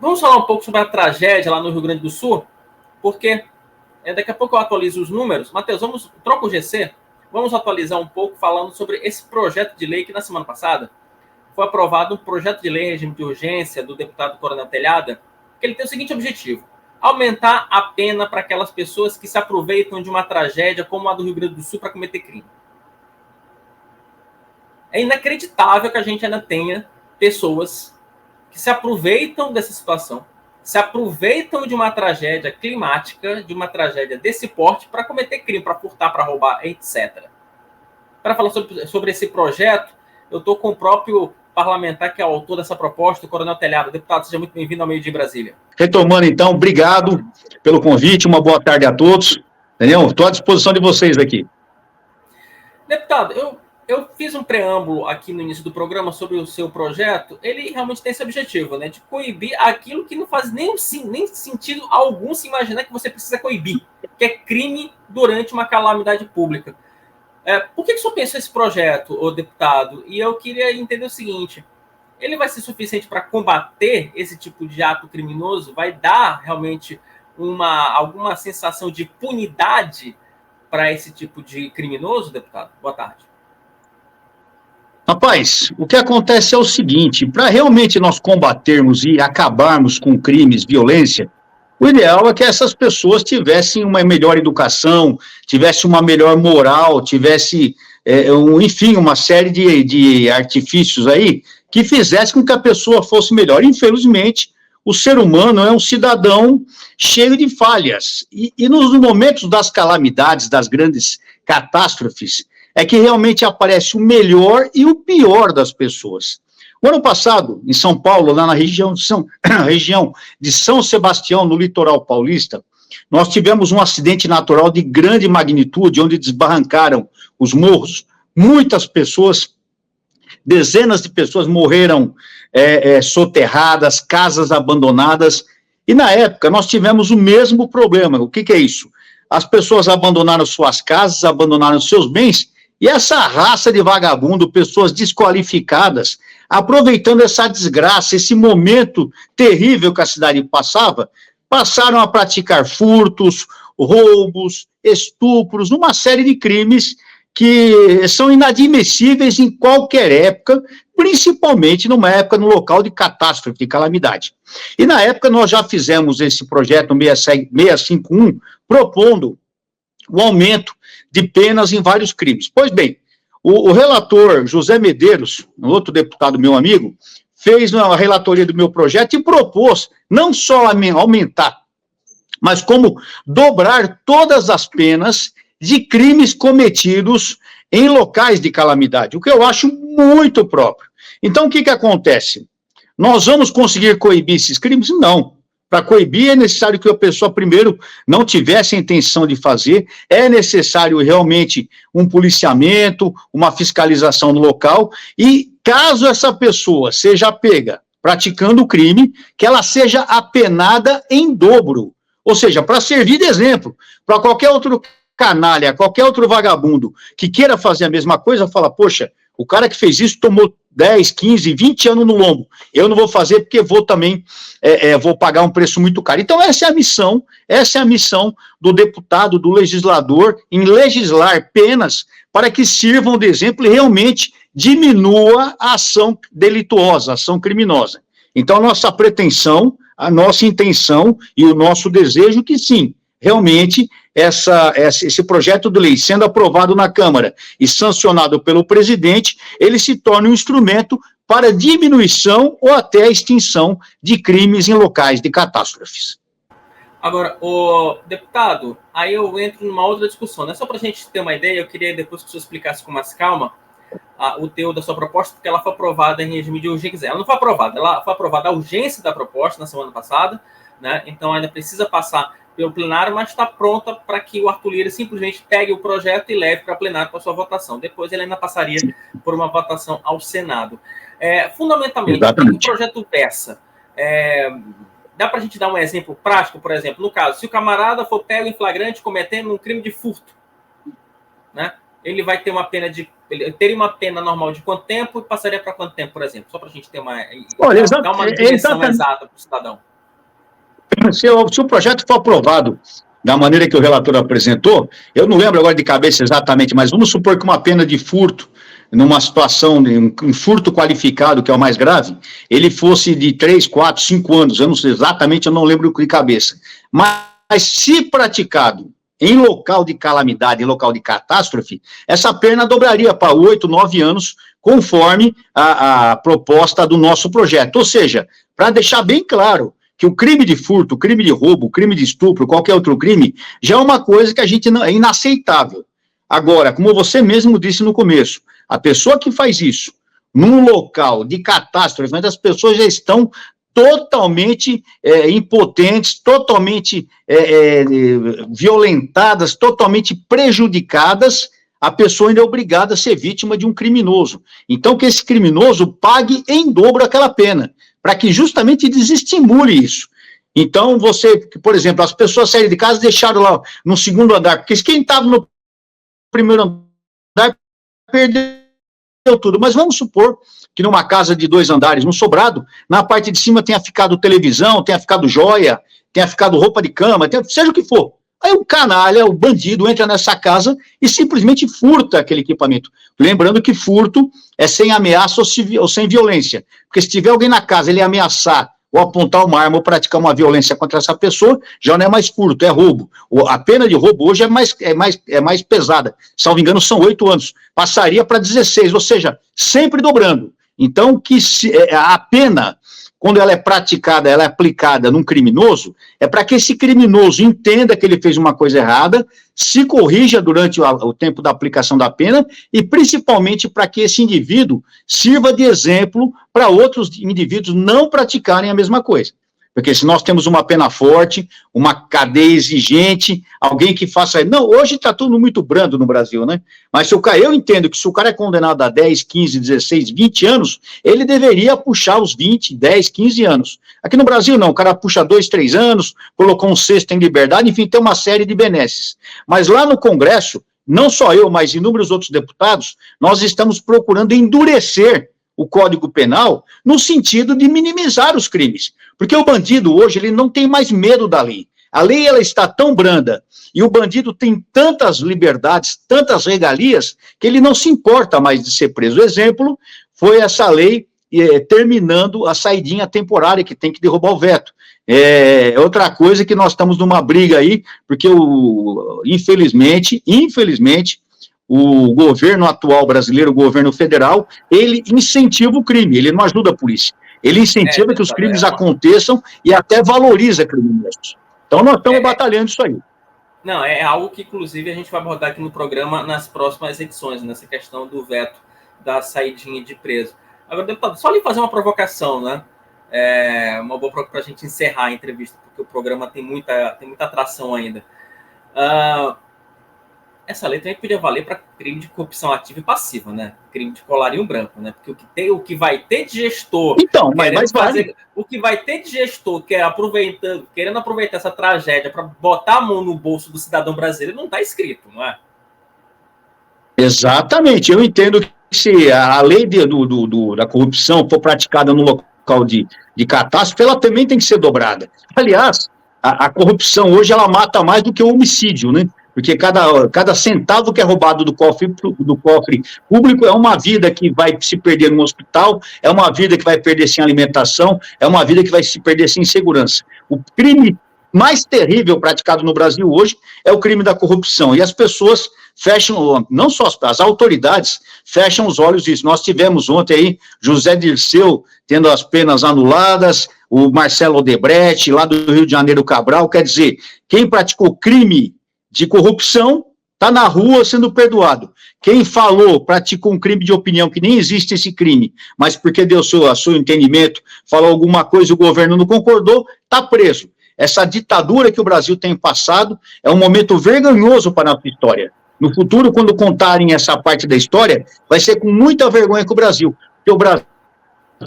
Vamos falar um pouco sobre a tragédia lá no Rio Grande do Sul, porque daqui a pouco eu atualizo os números. Matheus, troca o GC, vamos atualizar um pouco falando sobre esse projeto de lei que na semana passada foi aprovado um projeto de lei em regime de urgência do deputado Coronel Telhada, que ele tem o seguinte objetivo: aumentar a pena para aquelas pessoas que se aproveitam de uma tragédia como a do Rio Grande do Sul para cometer crime. É inacreditável que a gente ainda tenha pessoas que se aproveitam dessa situação, se aproveitam de uma tragédia climática, de uma tragédia desse porte, para cometer crime, para furtar, para roubar, etc. Para falar sobre esse projeto, eu estou com o próprio parlamentar que é o autor dessa proposta, o Coronel Telhada. Deputado, seja muito bem-vindo ao Meio Dia Brasília. Retomando, então, obrigado pelo convite, uma boa tarde a todos. Entendeu? Estou à disposição de vocês aqui. Deputado, eu fiz um preâmbulo aqui no início do programa sobre o seu projeto. Ele realmente tem esse objetivo, né, de coibir aquilo que não faz nem sentido algum se imaginar que você precisa coibir, que é crime durante uma calamidade pública. Por que o senhor pensou esse projeto, ô deputado? E eu queria entender o seguinte: ele vai ser suficiente para combater esse tipo de ato criminoso? Vai dar realmente alguma sensação de punidade para esse tipo de criminoso, deputado? Boa tarde. Rapaz, o que acontece é o seguinte: para realmente nós combatermos e acabarmos com crimes, violência, o ideal é que essas pessoas tivessem uma melhor educação, tivessem uma melhor moral, tivessem, enfim, uma série de artifícios aí que fizessem com que a pessoa fosse melhor. Infelizmente, o ser humano é um cidadão cheio de falhas. E nos momentos das calamidades, das grandes catástrofes, é que realmente aparece o melhor e o pior das pessoas. O ano passado, em São Paulo, lá na região de São Sebastião, no litoral paulista, nós tivemos um acidente natural de grande magnitude, onde desbarrancaram os morros. Muitas pessoas, dezenas de pessoas morreram soterradas, casas abandonadas. E na época nós tivemos o mesmo problema. O que é isso? As pessoas abandonaram suas casas, abandonaram seus bens, e essa raça de vagabundo, pessoas desqualificadas, aproveitando essa desgraça, esse momento terrível que a cidade passava, passaram a praticar furtos, roubos, estupros, uma série de crimes que são inadmissíveis em qualquer época, principalmente numa época, no local de catástrofe, de calamidade. E na época nós já fizemos esse projeto 651, propondo o aumento de penas em vários crimes. Pois bem, o relator José Medeiros, um outro deputado meu amigo, fez uma relatoria do meu projeto e propôs não só aumentar, mas como dobrar todas as penas de crimes cometidos em locais de calamidade, o que eu acho muito próprio. Então, o que acontece? Nós vamos conseguir coibir esses crimes? Não. Para coibir é necessário que a pessoa, primeiro, não tivesse a intenção de fazer, é necessário realmente um policiamento, uma fiscalização no local, e caso essa pessoa seja pega praticando o crime, que ela seja apenada em dobro, ou seja, para servir de exemplo, para qualquer outro canalha, qualquer outro vagabundo que queira fazer a mesma coisa, fala, poxa, o cara que fez isso tomou 10, 15, 20 anos no lombo. Eu não vou fazer porque vou também, vou pagar um preço muito caro. Então essa é a missão do deputado, do legislador, em legislar penas para que sirvam de exemplo e realmente diminua a ação delituosa, a ação criminosa. Então a nossa pretensão, a nossa intenção e o nosso desejo que sim, realmente esse projeto de lei sendo aprovado na Câmara e sancionado pelo presidente, ele se torna um instrumento para diminuição ou até a extinção de crimes em locais de catástrofes. Agora, o deputado, aí eu entro numa outra discussão, né? Só para a gente ter uma ideia, eu queria depois que o senhor explicasse com mais calma o teor da sua proposta, porque ela foi aprovada em regime de urgência. Ela não foi aprovada, ela foi aprovada a urgência da proposta na semana passada, né? Então ainda precisa passar pelo plenário, mas está pronta para que o Arthur Lira simplesmente pegue o projeto e leve para plenário para sua votação. Depois ele ainda passaria por uma votação ao Senado. Fundamentalmente, o que o projeto peça? Dá para a gente dar um exemplo prático, por exemplo, no caso, se o camarada for pego em flagrante cometendo um crime de furto, né? Ele vai ter ele teria uma pena normal de quanto tempo e passaria para quanto tempo, por exemplo? Só para a gente ter dar uma dimensão exata para o cidadão. se o projeto for aprovado da maneira que o relator apresentou, eu não lembro agora de cabeça exatamente, mas vamos supor que uma pena de furto, numa situação de um furto qualificado, que é o mais grave, ele fosse de 3, 4, 5 anos, eu não sei exatamente, eu não lembro de cabeça. Mas se praticado em local de calamidade, em local de catástrofe, essa pena dobraria para 8, 9 anos, conforme a proposta do nosso projeto. Ou seja, para deixar bem claro que o crime de furto, o crime de roubo, o crime de estupro, qualquer outro crime, já é uma coisa que a gente não, é inaceitável. Agora, como você mesmo disse no começo, a pessoa que faz isso num local de catástrofe, mas as pessoas já estão totalmente impotentes, totalmente violentadas, totalmente prejudicadas, a pessoa ainda é obrigada a ser vítima de um criminoso. Então, que esse criminoso pague em dobro aquela pena, para que justamente desestimule isso. Então, por exemplo, as pessoas saíram de casa e deixaram lá no segundo andar, porque quem estava no primeiro andar perdeu tudo. Mas vamos supor que numa casa de 2 andares, num sobrado, na parte de cima tenha ficado televisão, tenha ficado joia, tenha ficado roupa de cama, seja o que for. Aí o canalha, o bandido, entra nessa casa e simplesmente furta aquele equipamento. Lembrando que furto é sem ameaça ou sem violência. Porque se tiver alguém na casa, ele ameaçar ou apontar uma arma ou praticar uma violência contra essa pessoa, já não é mais furto, é roubo. A pena de roubo hoje é mais pesada. Se não me engano, são 8 anos. Passaria para 16, ou seja, sempre dobrando. Então, a pena, quando ela é praticada, ela é aplicada num criminoso, é para que esse criminoso entenda que ele fez uma coisa errada, se corrija durante o tempo da aplicação da pena e, principalmente, para que esse indivíduo sirva de exemplo para outros indivíduos não praticarem a mesma coisa. Porque se nós temos uma pena forte, uma cadeia exigente, alguém que faça... Não, hoje está tudo muito brando no Brasil, né? Mas eu entendo que se o cara é condenado a 10, 15, 16, 20 anos, ele deveria puxar os 20, 10, 15 anos. Aqui no Brasil não, o cara puxa 2, 3 anos, colocou um sexto em liberdade, enfim, tem uma série de benesses. Mas lá no Congresso, não só eu, mas inúmeros outros deputados, nós estamos procurando endurecer o Código Penal no sentido de minimizar os crimes. Porque o bandido hoje, ele não tem mais medo da lei. A lei, ela está tão branda e o bandido tem tantas liberdades, tantas regalias, que ele não se importa mais de ser preso. O exemplo foi essa lei terminando a saidinha temporária, que tem que derrubar o veto. Outra coisa que nós estamos numa briga aí, porque infelizmente, o governo atual brasileiro, o governo federal, ele incentiva o crime, ele não ajuda a polícia. Ele incentiva que os crimes aconteçam e até valoriza criminosos. Então, nós estamos batalhando isso aí. Não, é algo que, inclusive, a gente vai abordar aqui no programa nas próximas edições, nessa questão do veto da saidinha de preso. Agora, deputado, só lhe fazer uma provocação, né? Uma boa para a gente encerrar a entrevista, porque o programa tem muita atração ainda. Essa lei também podia valer para crime de corrupção ativa e passiva, né? Crime de colarinho branco, né? Porque o que vai ter de gestor... Então, mas vale. O que vai ter de gestor querendo aproveitar essa tragédia para botar a mão no bolso do cidadão brasileiro não está escrito, não é? Exatamente. Eu entendo que se a lei da corrupção for praticada no local de catástrofe, ela também tem que ser dobrada. Aliás, a corrupção hoje, ela mata mais do que o homicídio, né? Porque cada centavo que é roubado do cofre público é uma vida que vai se perder no hospital, é uma vida que vai perder sem alimentação, é uma vida que vai se perder sem segurança. O crime mais terrível praticado no Brasil hoje é o crime da corrupção. E as pessoas fecham, não só as autoridades, fecham os olhos disso. Nós tivemos ontem aí José Dirceu tendo as penas anuladas, o Marcelo Odebrecht, lá do Rio de Janeiro, Cabral. Quer dizer, quem praticou crime de corrupção está na rua sendo perdoado. Quem praticou um crime de opinião, que nem existe esse crime, mas porque deu seu entendimento, falou alguma coisa e o governo não concordou, está preso. Essa ditadura que o Brasil tem passado é um momento vergonhoso para a nossa história. No futuro, quando contarem essa parte da história, vai ser com muita vergonha com o Brasil, porque o Brasil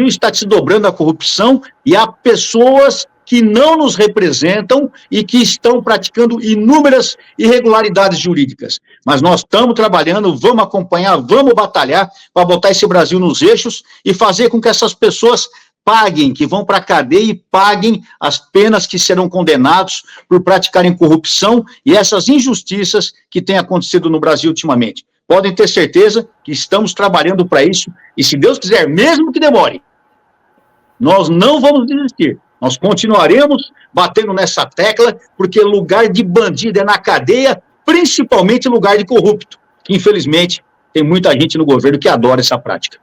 está se dobrando à corrupção e há pessoas que não nos representam e que estão praticando inúmeras irregularidades jurídicas. Mas nós estamos trabalhando, vamos acompanhar, vamos batalhar para botar esse Brasil nos eixos e fazer com que essas pessoas paguem, que vão para a cadeia e paguem as penas que serão condenados por praticarem corrupção e essas injustiças que têm acontecido no Brasil ultimamente. Podem ter certeza que estamos trabalhando para isso e, se Deus quiser, mesmo que demore, nós não vamos desistir. Nós continuaremos batendo nessa tecla, porque lugar de bandido é na cadeia, principalmente lugar de corrupto, que infelizmente tem muita gente no governo que adora essa prática.